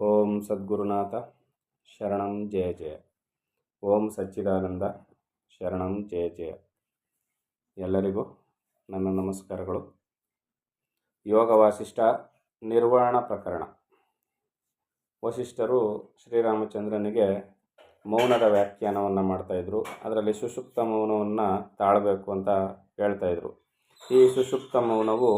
ಓಂ ಸದ್ಗುರುನಾಥ ಶರಣಂ ಜಯ ಜಯ. ಓಂ ಸಚ್ಚಿದಾನಂದ ಶರಣಂ ಜಯ ಜಯ. ಎಲ್ಲರಿಗೂ ನನ್ನ ನಮಸ್ಕಾರಗಳು. ಯೋಗ ವಾಸಿಷ್ಠ ನಿರ್ವಾಣ ಪ್ರಕರಣ. ವಸಿಷ್ಠರು ಶ್ರೀರಾಮಚಂದ್ರನಿಗೆ ಮೌನದ ವ್ಯಾಖ್ಯಾನವನ್ನು ಮಾಡ್ತಾಯಿದ್ರು. ಅದರಲ್ಲಿ ಸುಷುಪ್ತ ಮೌನವನ್ನು ತಾಳಬೇಕು ಅಂತ ಹೇಳ್ತಾಯಿದ್ರು. ಈ ಸುಷುಪ್ತ ಮೌನವು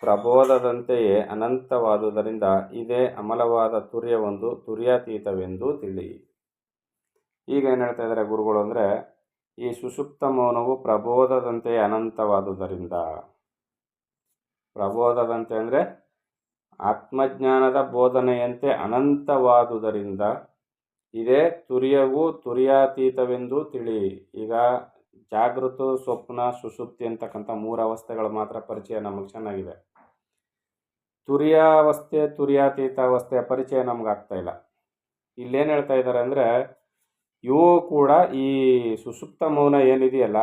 ಪ್ರಬೋಧದಂತೆಯೇ ಅನಂತವಾದುದರಿಂದ ಇದೇ ಅಮಲವಾದ ತುರ್ಯವೊಂದು ತುರ್ಯಾತೀತವೆಂದು ತಿಳಿ. ಈಗ ಏನು ಹೇಳ್ತಾ ಇದ್ದಾರೆ ಗುರುಗಳು ಅಂದರೆ, ಈ ಸುಷುಪ್ತ ಮೌನವು ಪ್ರಬೋಧದಂತೆಯೇ ಅನಂತವಾದುದರಿಂದ, ಪ್ರಬೋಧದಂತೆ ಅಂದರೆ ಆತ್ಮಜ್ಞಾನದ ಬೋಧನೆಯಂತೆ ಅನಂತವಾದುದರಿಂದ ಇದೇ ತುರ್ಯವು ತುರ್ಯಾತೀತವೆಂದು ತಿಳಿ. ಈಗ ಜಾಗೃತ, ಸ್ವಪ್ನ, ಸುಷುಪ್ತಿ ಅಂತಕ್ಕಂಥ ಮೂರು ಅವಸ್ಥೆಗಳು ಮಾತ್ರ ಪರಿಚಯ ನಮಗೆ ಚೆನ್ನಾಗಿದೆ. ತುರ್ಯಾವಸ್ಥೆ, ತುರ್ಯಾತೀತ ಅವಸ್ಥೆಯ ಪರಿಚಯ ನಮ್ಗೆ ಆಗ್ತಾ ಇಲ್ಲ. ಇಲ್ಲೇನು ಹೇಳ್ತಾ ಇದ್ದಾರೆ ಅಂದರೆ, ಇವು ಕೂಡ ಈ ಸುಷುಪ್ತ ಮೌನ ಏನಿದೆಯಲ್ಲ,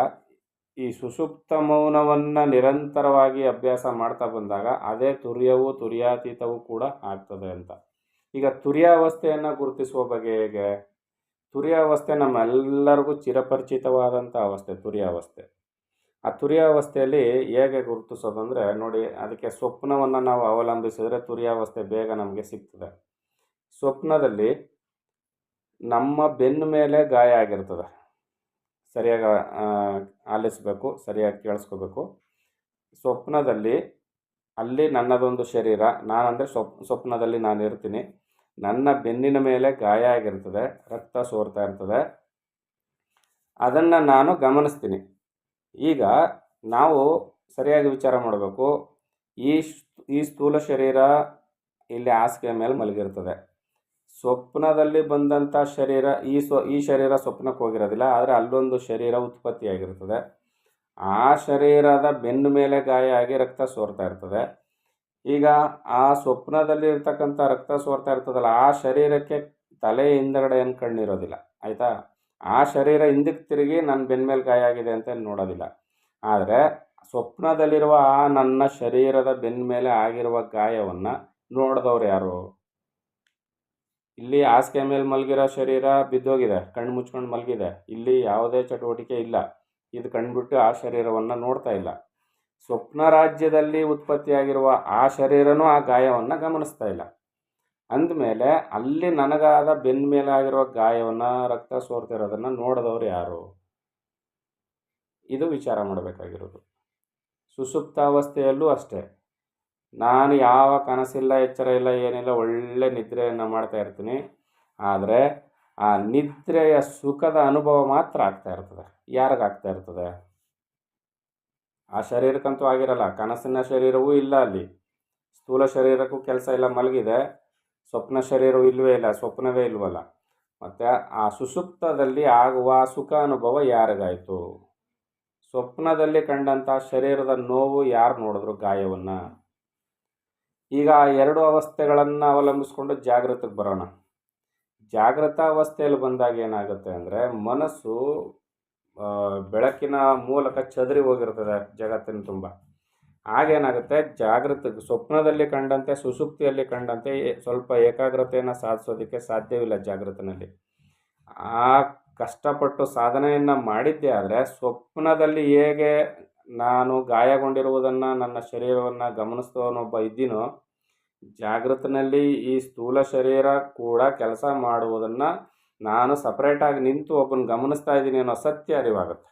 ಈ ಸುಷುಪ್ತ ಮೌನವನ್ನು ನಿರಂತರವಾಗಿ ಅಭ್ಯಾಸ ಮಾಡ್ತಾ ಬಂದಾಗ ಅದೇ ತುರ್ಯವು ತುರ್ಯಾತೀತವೂ ಕೂಡ ಆಗ್ತದೆ ಅಂತ. ಈಗ ತುರ್ಯಾವಸ್ಥೆಯನ್ನು ಗುರುತಿಸುವ ಬಗೆ ಹೇಗೆ? ತುರ್ಯಾವಸ್ಥೆ ನಮ್ಮೆಲ್ಲರಿಗೂ ಚಿರಪರಿಚಿತವಾದಂಥ ಅವಸ್ಥೆ ತುರ್ಯಾವಸ್ಥೆ. ಆ ತುರ್ಯಾವಸ್ಥೆಯಲ್ಲಿ ಹೇಗೆ ಗುರುತಿಸೋದಂದರೆ ನೋಡಿ, ಅದಕ್ಕೆ ಸ್ವಪ್ನವನ್ನು ನಾವು ಅವಲಂಬಿಸಿದರೆ ತುರ್ಯಾವಸ್ಥೆ ಬೇಗ ನಮಗೆ ಸಿಗ್ತದೆ. ಸ್ವಪ್ನದಲ್ಲಿ ನಮ್ಮ ಬೆನ್ನ ಮೇಲೆ ಗಾಯ ಆಗಿರ್ತದೆ. ಸರಿಯಾಗಿ ಆಲಿಸಬೇಕು, ಸರಿಯಾಗಿ ಕೇಳಿಸ್ಕೋಬೇಕು. ಸ್ವಪ್ನದಲ್ಲಿ ಅಲ್ಲಿ ನನ್ನದೊಂದು ಶರೀರ, ನಾನಂದರೆ ಸ್ವಪ್ನದಲ್ಲಿ ನಾನು ಇರ್ತೀನಿ. ನನ್ನ ಬೆನ್ನಿನ ಮೇಲೆ ಗಾಯ ಆಗಿರ್ತದೆ, ರಕ್ತ ಸೋರ್ತಾ ಇರ್ತದೆ. ಅದನ್ನು ನಾನು ಗಮನಿಸ್ತೀನಿ. ಈಗ ನಾವು ಸರಿಯಾಗಿ ವಿಚಾರ ಮಾಡಬೇಕು. ಈ ಸ್ಥೂಲ ಶರೀರ ಇಲ್ಲಿ ಹಾಸಿಗೆ ಮೇಲೆ ಮಲಗಿರ್ತದೆ. ಸ್ವಪ್ನದಲ್ಲಿ ಬಂದಂಥ ಶರೀರ, ಈ ಶರೀರ ಸ್ವಪ್ನಕ್ಕೆ ಹೋಗಿರೋದಿಲ್ಲ, ಆದರೆ ಅಲ್ಲೊಂದು ಶರೀರ ಉತ್ಪತ್ತಿಯಾಗಿರ್ತದೆ. ಆ ಶರೀರದ ಬೆನ್ನ ಮೇಲೆ ಗಾಯ ಆಗಿ ರಕ್ತ ಸೋರ್ತಾ ಇರ್ತದೆ. ಈಗ ಆ ಸ್ವಪ್ನದಲ್ಲಿ ಇರ್ತಕ್ಕಂಥ ರಕ್ತ ಸೋರ್ತಾ ಇರ್ತದಲ್ಲ, ಆ ಶರೀರಕ್ಕೆ ತಲೆ ಹಿಂದಗಡೆ ಏನು ಕಣ್ಣಿರೋದಿಲ್ಲ, ಆಯಿತಾ? ಆ ಶರೀರ ಹಿಂದಕ್ಕೆ ತಿರುಗಿ ನನ್ನ ಬೆನ್ನ ಮೇಲೆ ಗಾಯ ಆಗಿದೆ ಅಂತ ನೋಡೋದಿಲ್ಲ. ಆದರೆ ಸ್ವಪ್ನದಲ್ಲಿರುವ ಆ ನನ್ನ ಶರೀರದ ಬೆನ್ನ ಮೇಲೆ ಆಗಿರುವ ಗಾಯವನ್ನು ನೋಡಿದವ್ರು ಯಾರು? ಇಲ್ಲಿ ಹಾಸಿಗೆ ಮೇಲೆ ಮಲಗಿರೋ ಶರೀರ ಬಿದ್ದೋಗಿದೆ, ಕಣ್ಣು ಮುಚ್ಕೊಂಡು ಮಲಗಿದೆ, ಇಲ್ಲಿ ಯಾವುದೇ ಚಟುವಟಿಕೆ ಇಲ್ಲ, ಇದು ಕಣ್ಬಿಟ್ಟು ಆ ಶರೀರವನ್ನು ನೋಡ್ತಾ ಇಲ್ಲ. ಸ್ವಪ್ನ ರಾಜ್ಯದಲ್ಲಿ ಉತ್ಪತ್ತಿಯಾಗಿರುವ ಆ ಶರೀರನೂ ಆ ಗಾಯವನ್ನು ಗಮನಿಸ್ತಾ ಇಲ್ಲ. ಅಂದಮೇಲೆ ಅಲ್ಲಿ ನನಗಾದ ಬೆನ್ನ ಮೇಲೆ ಆಗಿರುವ ಗಾಯವನ್ನು, ರಕ್ತ ಸೋರ್ತಿರೋದನ್ನು ನೋಡಿದವರು ಯಾರು? ಇದು ವಿಚಾರ ಮಾಡಬೇಕಾಗಿರೋದು. ಸುಷುಪ್ತಾವಸ್ಥೆಯಲ್ಲೂ ಅಷ್ಟೇ. ನಾನು ಯಾವ ಕನಸಿಲ್ಲ, ಎಚ್ಚರ ಇಲ್ಲ, ಏನಿಲ್ಲ, ಒಳ್ಳೆ ನಿದ್ರೆಯನ್ನು ಮಾಡ್ತಾ ಇರ್ತೀನಿ. ಆದರೆ ಆ ನಿದ್ರೆಯ ಸುಖದ ಅನುಭವ ಮಾತ್ರ ಆಗ್ತಾ ಇರ್ತದೆ. ಯಾರಿಗಾಗ್ತಾ ಇರ್ತದೆ? ಆ ಶರೀರಕ್ಕಂತೂ ಆಗಿರಲ್ಲ. ಕನಸಿನ ಶರೀರವೂ ಇಲ್ಲ, ಅಲ್ಲಿ ಸ್ಥೂಲ ಶರೀರಕ್ಕೂ ಕೆಲಸ ಇಲ್ಲ, ಮಲಗಿದೆ. ಸ್ವಪ್ನ ಶರೀರವೂ ಇಲ್ಲವೇ ಇಲ್ಲ, ಸ್ವಪ್ನವೇ ಇಲ್ವಲ್ಲ. ಮತ್ತು ಆ ಸುಷುಪ್ತದಲ್ಲಿ ಆಗುವ ಸುಖ ಅನುಭವ ಯಾರಿಗಾಯಿತು? ಸ್ವಪ್ನದಲ್ಲಿ ಕಂಡಂಥ ಶರೀರದ ನೋವು ಯಾರು ನೋಡಿದ್ರು ಗಾಯವನ್ನು? ಈಗ ಎರಡು ಅವಸ್ಥೆಗಳನ್ನು ಅವಲಂಬಿಸ್ಕೊಂಡು ಜಾಗೃತಕ್ಕೆ ಬರೋಣ. ಜಾಗೃತ ಅವಸ್ಥೆಯಲ್ಲಿ ಬಂದಾಗ ಏನಾಗುತ್ತೆ ಅಂದರೆ, ಮನಸ್ಸು ಬೆಳಕಿನ ಮೂಲಕ ಚದರಿ ಹೋಗಿರ್ತದೆ ಜಗತ್ತಿನ ತುಂಬ. ಆಗೇನಾಗುತ್ತೆ, ಸ್ವಪ್ನದಲ್ಲಿ ಕಂಡಂತೆ ಸುಷುಪ್ತಿಯಲ್ಲಿ ಕಂಡಂತೆ ಸ್ವಲ್ಪ ಏಕಾಗ್ರತೆಯನ್ನು ಸಾಧಿಸೋದಕ್ಕೆ ಸಾಧ್ಯವಿಲ್ಲ ಜಾಗೃತನಲ್ಲಿ. ಆ ಕಷ್ಟಪಟ್ಟು ಸಾಧನೆಯನ್ನು ಮಾಡಿದ್ದೇ ಆದರೆ ಸ್ವಪ್ನದಲ್ಲಿ ಹೇಗೆ ನಾನು ಗಾಯಗೊಂಡಿರುವುದನ್ನು, ನನ್ನ ಶರೀರವನ್ನು ಗಮನಿಸ್ತವನೊಬ್ಬ ಇದ್ದೀನೋ, ಜಾಗೃತನಲ್ಲಿ ಈ ಸ್ಥೂಲ ಶರೀರ ಕೂಡ ಕೆಲಸ ಮಾಡುವುದನ್ನು ನಾನು ಸಪ್ರೇಟಾಗಿ ನಿಂತು ಒಬ್ಬನ ಗಮನಿಸ್ತಾ ಇದ್ದೀನಿ ಅನ್ನೋ ಸತ್ಯ ಅರಿವಾಗುತ್ತೆ.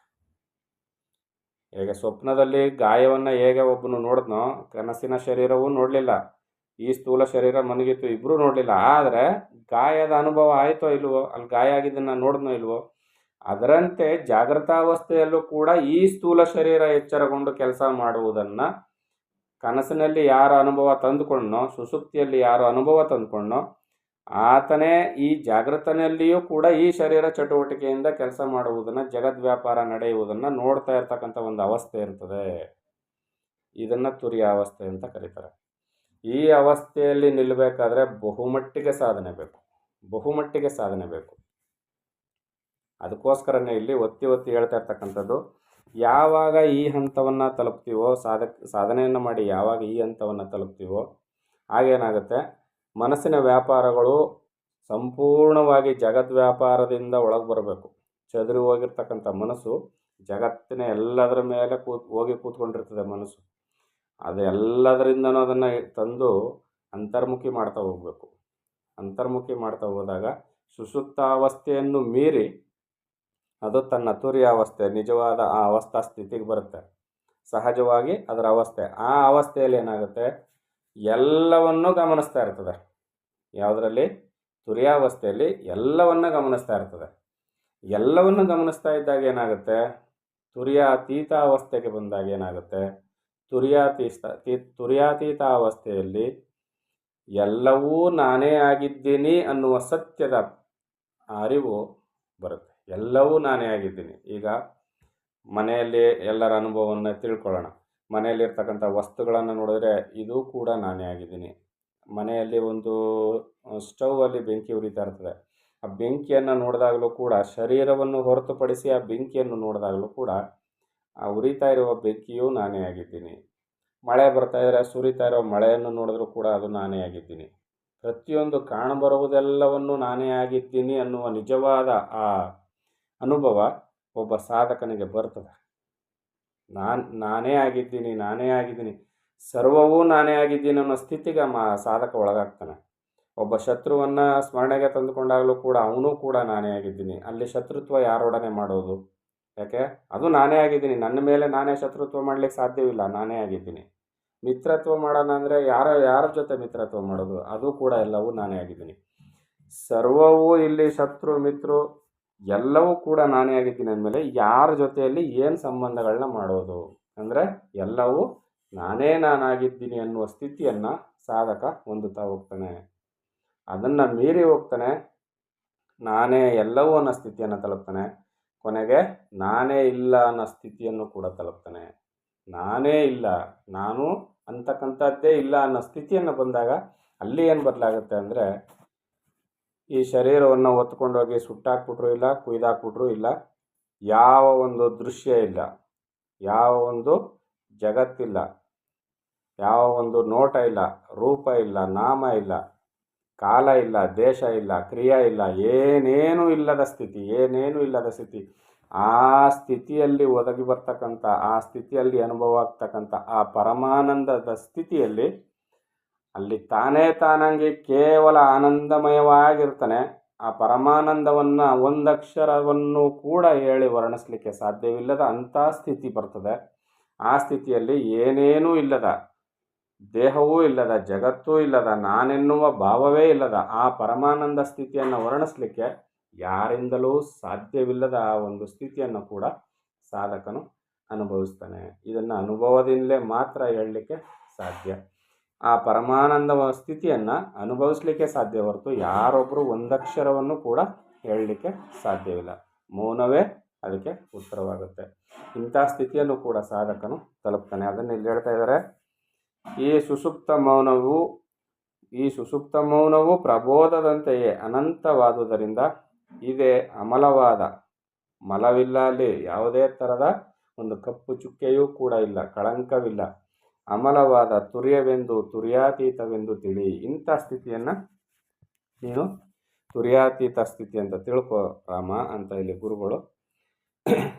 ಹೇಗೆ ಸ್ವಪ್ನದಲ್ಲಿ ಗಾಯವನ್ನು ಹೇಗೆ ಒಬ್ಬನು ನೋಡಿದ್ನೋ, ಕನಸಿನ ಶರೀರವೂ ನೋಡಲಿಲ್ಲ, ಈ ಸ್ಥೂಲ ಶರೀರ ಮನಗಿತ್ತು, ಇಬ್ಬರೂ ನೋಡಲಿಲ್ಲ. ಆದರೆ ಗಾಯದ ಅನುಭವ ಆಯಿತೋ ಇಲ್ವೋ, ಅಲ್ಲಿ ಗಾಯ ಆಗಿದ್ದನ್ನು ನೋಡಿದ್ನೋ ಇಲ್ವೋ, ಅದರಂತೆ ಜಾಗೃತಾವಸ್ಥೆಯಲ್ಲೂ ಕೂಡ ಈ ಸ್ಥೂಲ ಶರೀರ ಎಚ್ಚರಗೊಂಡು ಕೆಲಸ ಮಾಡುವುದನ್ನು ಕನಸಿನಲ್ಲಿ ಯಾರು ಅನುಭವ ತಂದುಕೊಂಡನೋ, ಸುಷುಪ್ತಿಯಲ್ಲಿ ಯಾರು ಅನುಭವ ತಂದುಕೊಂಡನೋ, ಆತನೇ ಈ ಜಾಗೃತನಲ್ಲಿಯೂ ಕೂಡ ಈ ಶರೀರ ಚಟುವಟಿಕೆಯಿಂದ ಕೆಲಸ ಮಾಡುವುದನ್ನು, ಜಗದ್ವ್ಯಾಪಾರ ನಡೆಯುವುದನ್ನು ನೋಡ್ತಾ ಇರ್ತಕ್ಕಂಥ ಒಂದು ಅವಸ್ಥೆ ಇರ್ತದೆ. ಇದನ್ನು ತುರ್ಯಾವಸ್ಥೆ ಅಂತ ಕರೀತಾರೆ. ಈ ಅವಸ್ಥೆಯಲ್ಲಿ ನಿಲ್ಲಬೇಕಾದ್ರೆ ಬಹುಮಟ್ಟಿಗೆ ಸಾಧನೆ ಬೇಕು. ಅದಕ್ಕೋಸ್ಕರನೇ ಇಲ್ಲಿ ಒತ್ತಿ ಹೇಳ್ತಾ ಇರ್ತಕ್ಕಂಥದ್ದು, ಯಾವಾಗ ಈ ಹಂತವನ್ನು ತಲುಪ್ತೀವೋ, ಸಾಧನೆಯನ್ನು ಮಾಡಿ ಯಾವಾಗ ಈ ಹಂತವನ್ನು ತಲುಪ್ತೀವೋ ಆಗೇನಾಗುತ್ತೆ, ಮನಸ್ಸಿನ ವ್ಯಾಪಾರಗಳು ಸಂಪೂರ್ಣವಾಗಿ ಜಗದ್ ವ್ಯಾಪಾರದಿಂದ ಒಳಗೆ ಬರಬೇಕು. ಚದುರಿ ಹೋಗಿರ್ತಕ್ಕಂಥ ಮನಸ್ಸು ಜಗತ್ತಿನ ಎಲ್ಲದರ ಮೇಲೆ ಹೋಗಿ ಕೂತ್ಕೊಂಡಿರ್ತದೆ ಮನಸ್ಸು. ಅದೆಲ್ಲದರಿಂದನೂ ಅದನ್ನು ತಂದು ಅಂತರ್ಮುಖಿ ಮಾಡ್ತಾ ಹೋಗಬೇಕು. ಅಂತರ್ಮುಖಿ ಮಾಡ್ತಾ ಹೋದಾಗ ಸುಷುಪ್ತಾವಸ್ಥೆಯನ್ನು ಮೀರಿ ಅದು ತನ್ನ ತುರಿಯಾವಸ್ಥೆ ನಿಜವಾದ ಆ ಅವಸ್ಥಾ ಸ್ಥಿತಿಗೆ ಬರುತ್ತೆ. ಸಹಜವಾಗಿ ಅದರ ಅವಸ್ಥೆ, ಆ ಅವಸ್ಥೆಯಲ್ಲಿ ಏನಾಗುತ್ತೆ, ಎಲ್ಲವನ್ನೂ ಗಮನಿಸ್ತಾ ಇರ್ತದೆ. ಯಾವುದರಲ್ಲಿ? ತುರಿಯಾವಸ್ಥೆಯಲ್ಲಿ ಎಲ್ಲವನ್ನ ಗಮನಿಸ್ತಾ ಇರ್ತದೆ. ಎಲ್ಲವನ್ನು ಗಮನಿಸ್ತಾ ಇದ್ದಾಗ ಏನಾಗುತ್ತೆ, ತುರಿಯಾತೀತ ಅವಸ್ಥೆಗೆ ಬಂದಾಗ ಏನಾಗುತ್ತೆ, ತುರಿಯಾತೀತ ಅವಸ್ಥೆಯಲ್ಲಿ ಎಲ್ಲವೂ ನಾನೇ ಆಗಿದ್ದೀನಿ ಅನ್ನುವ ಸತ್ಯದ ಅರಿವು ಬರುತ್ತೆ. ಎಲ್ಲವೂ ನಾನೇ ಆಗಿದ್ದೀನಿ. ಈಗ ಮನೆಯಲ್ಲಿ ಎಲ್ಲರ ಅನುಭವವನ್ನು ತಿಳ್ಕೊಳ್ಳೋಣ. ಮನೆಯಲ್ಲಿರ್ತಕ್ಕಂಥ ವಸ್ತುಗಳನ್ನು ನೋಡಿದ್ರೆ ಇದು ಕೂಡ ನಾನೇ ಆಗಿದ್ದೀನಿ. ಮನೆಯಲ್ಲಿ ಒಂದು ಸ್ಟೌವಲ್ಲಿ ಬೆಂಕಿ ಉರಿತಾ ಇರ್ತದೆ. ಆ ಬೆಂಕಿಯನ್ನು ನೋಡಿದಾಗಲೂ ಕೂಡ, ಶರೀರವನ್ನು ಹೊರತುಪಡಿಸಿ ಆ ಬೆಂಕಿಯನ್ನು ನೋಡಿದಾಗಲೂ ಕೂಡ ಆ ಉರಿತಾ ಇರುವ ಬೆಂಕಿಯೂ ನಾನೇ ಆಗಿದ್ದೀನಿ. ಮಳೆ ಬರ್ತಾ ಇದ್ದರೆ ಸುರಿತಾ ಇರೋ ಮಳೆಯನ್ನು ನೋಡಿದ್ರೂ ಕೂಡ ಅದು ನಾನೇ ಆಗಿದ್ದೀನಿ. ಪ್ರತಿಯೊಂದು ಕಾಣಬರುವುದೆಲ್ಲವನ್ನು ನಾನೇ ಆಗಿದ್ದೀನಿ ಅನ್ನುವ ನಿಜವಾದ ಆ ಅನುಭವ ಒಬ್ಬ ಸಾಧಕನಿಗೆ ಬರ್ತದೆ. ನಾನೇ ಆಗಿದ್ದೀನಿ, ಸರ್ವವೂ ನಾನೇ ಆಗಿದ್ದೀನಿ ಅನ್ನೋ ಸ್ಥಿತಿಗೆ ಸಾಧಕ ಒಳಗಾಗ್ತಾನೆ. ಒಬ್ಬ ಶತ್ರುವನ್ನು ಸ್ಮರಣೆಗೆ ತಂದುಕೊಂಡಾಗಲೂ ಕೂಡ ಅವನು ಕೂಡ ನಾನೇ ಆಗಿದ್ದೀನಿ. ಅಲ್ಲಿ ಶತ್ರುತ್ವ ಯಾರೊಡನೆ ಮಾಡೋದು? ಯಾಕೆ? ಅದು ನಾನೇ ಆಗಿದ್ದೀನಿ. ನನ್ನ ಮೇಲೆ ನಾನೇ ಶತ್ರುತ್ವ ಮಾಡಲಿಕ್ಕೆ ಸಾಧ್ಯವಿಲ್ಲ, ನಾನೇ ಆಗಿದ್ದೀನಿ. ಮಿತ್ರತ್ವ ಮಾಡೋಣ ಅಂದರೆ ಯಾರ ಜೊತೆ ಮಿತ್ರತ್ವ ಮಾಡೋದು? ಅದು ಕೂಡ ಎಲ್ಲವೂ ನಾನೇ ಆಗಿದ್ದೀನಿ. ಸರ್ವವೂ ಇಲ್ಲಿ ಶತ್ರು ಮಿತ್ರು ಎಲ್ಲವೂ ಕೂಡ ನಾನೇ ಆಗಿದ್ದೀನಿ ಅಂದಮೇಲೆ ಯಾರ ಜೊತೆಯಲ್ಲಿ ಏನು ಸಂಬಂಧಗಳನ್ನ ಮಾಡೋದು? ಅಂದರೆ ಎಲ್ಲವೂ ನಾನಾಗಿದ್ದೀನಿ ಅನ್ನುವ ಸ್ಥಿತಿಯನ್ನು ಸಾಧಕ ಹೊಂದುತ್ತಾ ಹೋಗ್ತಾನೆ. ಅದನ್ನು ಮೀರಿ ಹೋಗ್ತಾನೆ, ನಾನೇ ಎಲ್ಲವೂ ಅನ್ನೋ ಸ್ಥಿತಿಯನ್ನು ತಲುಪ್ತಾನೆ. ಕೊನೆಗೆ ನಾನೇ ಇಲ್ಲ ಅನ್ನೋ ಸ್ಥಿತಿಯನ್ನು ಕೂಡ ತಲುಪ್ತಾನೆ. ನಾನೇ ಇಲ್ಲ, ನಾನು ಅಂತಕ್ಕಂಥದ್ದೇ ಇಲ್ಲ ಅನ್ನೋ ಸ್ಥಿತಿಯನ್ನು ಬಂದಾಗ ಅಲ್ಲಿ ಏನು ಬದಲಾಗುತ್ತೆ ಅಂದರೆ, ಈ ಶರೀರವನ್ನು ಹೊತ್ಕೊಂಡೋಗಿ ಸುಟ್ಟಾಕ್ಬಿಟ್ರೂ ಇಲ್ಲ, ಕುಯ್ದಾಕ್ಬಿಟ್ರೂ ಇಲ್ಲ, ಯಾವ ಒಂದು ದೃಶ್ಯ ಇಲ್ಲ, ಯಾವ ಒಂದು ಜಗತ್ತಿಲ್ಲ, ಯಾವ ಒಂದು ನೋಟ ಇಲ್ಲ, ರೂಪ ಇಲ್ಲ, ನಾಮ ಇಲ್ಲ, ಕಾಲ ಇಲ್ಲ, ದೇಶ ಇಲ್ಲ, ಕ್ರಿಯೆ ಇಲ್ಲ, ಏನೇನೂ ಇಲ್ಲದ ಸ್ಥಿತಿ. ಆ ಸ್ಥಿತಿಯಲ್ಲಿ ಒದಗಿ ಬರ್ತಕ್ಕಂಥ, ಆ ಸ್ಥಿತಿಯಲ್ಲಿ ಅನುಭವ ಆಗ್ತಕ್ಕಂಥ ಆ ಪರಮಾನಂದದ ಸ್ಥಿತಿಯಲ್ಲಿ ಅಲ್ಲಿ ತಾನಾಗಿ ಕೇವಲ ಆನಂದಮಯವಾಗಿರ್ತಾನೆ. ಆ ಪರಮಾನಂದವನ್ನು ಒಂದಕ್ಷರವನ್ನು ಕೂಡ ಹೇಳಿ ವರ್ಣಿಸಲಿಕ್ಕೆ ಸಾಧ್ಯವಿಲ್ಲದ ಅಂಥ ಸ್ಥಿತಿ ಬರ್ತದೆ. ಆ ಸ್ಥಿತಿಯಲ್ಲಿ ಏನೇನೂ ಇಲ್ಲದ, ದೇಹವೂ ಇಲ್ಲದ, ಜಗತ್ತೂ ಇಲ್ಲದ, ನಾನೆನ್ನುವ ಭಾವವೇ ಇಲ್ಲದ ಆ ಪರಮಾನಂದ ಸ್ಥಿತಿಯನ್ನು ವರ್ಣಿಸಲಿಕ್ಕೆ ಯಾರಿಂದಲೂ ಸಾಧ್ಯವಿಲ್ಲದ ಆ ಒಂದು ಸ್ಥಿತಿಯನ್ನು ಕೂಡ ಸಾಧಕನು ಅನುಭವಿಸ್ತಾನೆ. ಇದನ್ನು ಅನುಭವದಿಂದಲೇ ಮಾತ್ರ ಹೇಳಲಿಕ್ಕೆ ಸಾಧ್ಯ. ಆ ಪರಮಾನಂದ ಸ್ಥಿತಿಯನ್ನು ಅನುಭವಿಸಲಿಕ್ಕೆ ಸಾಧ್ಯ ಹೊರತು ಯಾರೊಬ್ಬರು ಒಂದಕ್ಷರವನ್ನು ಕೂಡ ಹೇಳಲಿಕ್ಕೆ ಸಾಧ್ಯವಿಲ್ಲ. ಮೌನವೇ ಅದಕ್ಕೆ ಉತ್ತರವಾಗುತ್ತೆ. ಇಂಥ ಸ್ಥಿತಿಯನ್ನು ಕೂಡ ಸಾಧಕನು ತಲುಪ್ತಾನೆ. ಅದನ್ನು ಇಲ್ಲಿ ಹೇಳ್ತಾ ಇದ್ದಾರೆ, ಈ ಸುಷುಪ್ತ ಮೌನವು ಪ್ರಬೋಧದಂತೆಯೇ ಅನಂತವಾದುದರಿಂದ ಇದೇ ಅಮಲವಾದ, ಮಲವಿಲ್ಲ, ಅಲ್ಲಿ ಯಾವುದೇ ಥರದ ಒಂದು ಕಪ್ಪು ಚುಕ್ಕೆಯೂ ಕೂಡ ಇಲ್ಲ, ಕಳಂಕವಿಲ್ಲ, ಅಮಲವಾದ, ತುರ್ಯವೆಂದು ತುರ್ಯಾತೀತವೆಂದು ತಿಳಿ. ಇಂಥ ಸ್ಥಿತಿಯನ್ನು ನೀನು ತುರ್ಯಾತೀತ ಸ್ಥಿತಿ ಅಂತ ತಿಳ್ಕೊ ರಾಮ ಅಂತ ಇಲ್ಲಿ ಗುರುಗಳು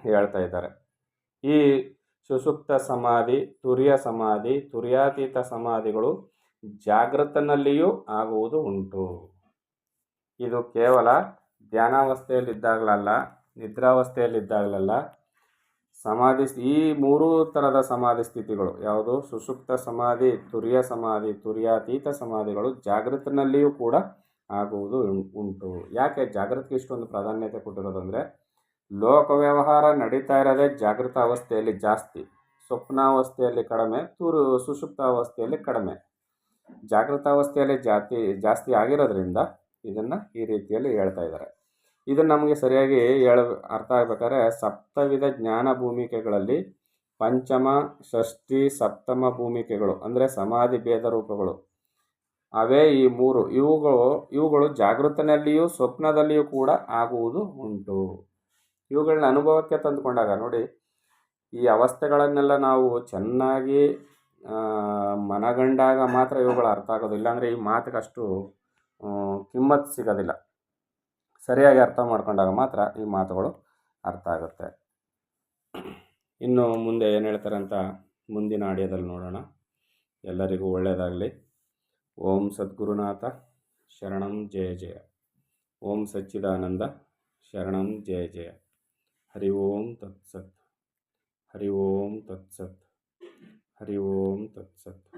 ಹೇಳ್ತಾ ಇದ್ದಾರೆ. ಈ ಸುಷುಪ್ತ ಸಮಾಧಿ, ತುರ್ಯ ಸಮಾಧಿ, ತುರ್ಯಾತೀತ ಸಮಾಧಿಗಳು ಜಾಗೃತನಲ್ಲಿಯೂ ಆಗುವುದು ಉಂಟು. ಇದು ಕೇವಲ ಧ್ಯಾನಾವಸ್ಥೆಯಲ್ಲಿದ್ದಾಗಲಲ್ಲ, ನಿದ್ರಾವಸ್ಥೆಯಲ್ಲಿದ್ದಾಗಲಲ್ಲ. ಸಮಾಧಿ, ಈ ಮೂರೂ ಥರದ ಸಮಾಧಿ ಸ್ಥಿತಿಗಳು ಯಾವುದು? ಸುಷುಪ್ತ ಸಮಾಧಿ, ತುರ್ಯ ಸಮಾಧಿ, ತುರ್ಯಾತೀತ ಸಮಾಧಿಗಳು ಜಾಗೃತನಲ್ಲಿಯೂ ಕೂಡ ಆಗುವುದು ಉಂಟು. ಯಾಕೆ ಜಾಗೃತಿಗೆ ಇಷ್ಟೊಂದು ಪ್ರಾಧಾನ್ಯತೆ ಕೊಟ್ಟಿರೋದಂದರೆ, ಲೋಕ ವ್ಯವಹಾರ ನಡೀತಾ ಇರೋದೇ ಜಾಗೃತ ಅವಸ್ಥೆಯಲ್ಲಿ ಜಾಸ್ತಿ, ಸ್ವಪ್ನಾವಸ್ಥೆಯಲ್ಲಿ ಕಡಿಮೆ, ಸುಷುಪ್ತಾವಸ್ಥೆಯಲ್ಲಿ ಕಡಿಮೆ. ಜಾಗೃತ ಅವಸ್ಥೆಯಲ್ಲಿ ಜಾಸ್ತಿ ಆಗಿರೋದ್ರಿಂದ ಇದನ್ನು ಈ ರೀತಿಯಲ್ಲಿ ಹೇಳ್ತಾ ಇದ್ದಾರೆ. ಇದನ್ನು ನಮಗೆ ಸರಿಯಾಗಿ ಅರ್ಥ ಆಗಬೇಕಾದ್ರೆ ಸಪ್ತವಿಧ ಜ್ಞಾನ ಭೂಮಿಕೆಗಳಲ್ಲಿ ಪಂಚಮ, ಷಷ್ಠಿ, ಸಪ್ತಮ ಭೂಮಿಕೆಗಳು ಅಂದರೆ ಸಮಾಧಿ ಭೇದ ರೂಪಗಳು ಅವೇ ಈ ಮೂರು. ಇವುಗಳು ಜಾಗೃತನಲ್ಲಿಯೂ ಸ್ವಪ್ನದಲ್ಲಿಯೂ ಕೂಡ ಆಗುವುದು ಉಂಟು. ಇವುಗಳನ್ನ ಅನುಭವಕ್ಕೆ ತಂದುಕೊಂಡಾಗ ನೋಡಿ, ಈ ಅವಸ್ಥೆಗಳನ್ನೆಲ್ಲ ನಾವು ಚೆನ್ನಾಗಿ ಮನಗಂಡಾಗ ಮಾತ್ರ ಇವುಗಳು ಅರ್ಥ ಆಗೋದು. ಇಲ್ಲಾಂದರೆ ಈ ಮಾತಿಗೆ ಅಷ್ಟು ಕಿಮ್ಮತ್ತು ಸಿಗೋದಿಲ್ಲ. ಸರಿಯಾಗಿ ಅರ್ಥ ಮಾಡ್ಕೊಂಡಾಗ ಮಾತ್ರ ಈ ಮಾತುಗಳು ಅರ್ಥ ಆಗುತ್ತೆ. ಇನ್ನು ಮುಂದೆ ಏನು ಹೇಳ್ತಾರೆ ಅಂತ ಮುಂದಿನ ಆಡಿಯೋದಲ್ಲಿ ನೋಡೋಣ. ಎಲ್ಲರಿಗೂ ಒಳ್ಳೆಯದಾಗಲಿ. ಓಂ ಸದ್ಗುರುನಾಥ ಶರಣಂ ಜಯ ಜಯ. ಓಂ ಸಚ್ಚಿದಾನಂದ ಶರಣಂ ಜಯ ಜಯ. ಹರಿ ಓಂ ತತ್ಸತ್. ಹರಿ ಓಂ ತತ್ಸತ್. ಹರಿ ಓಂ ತತ್ಸತ್.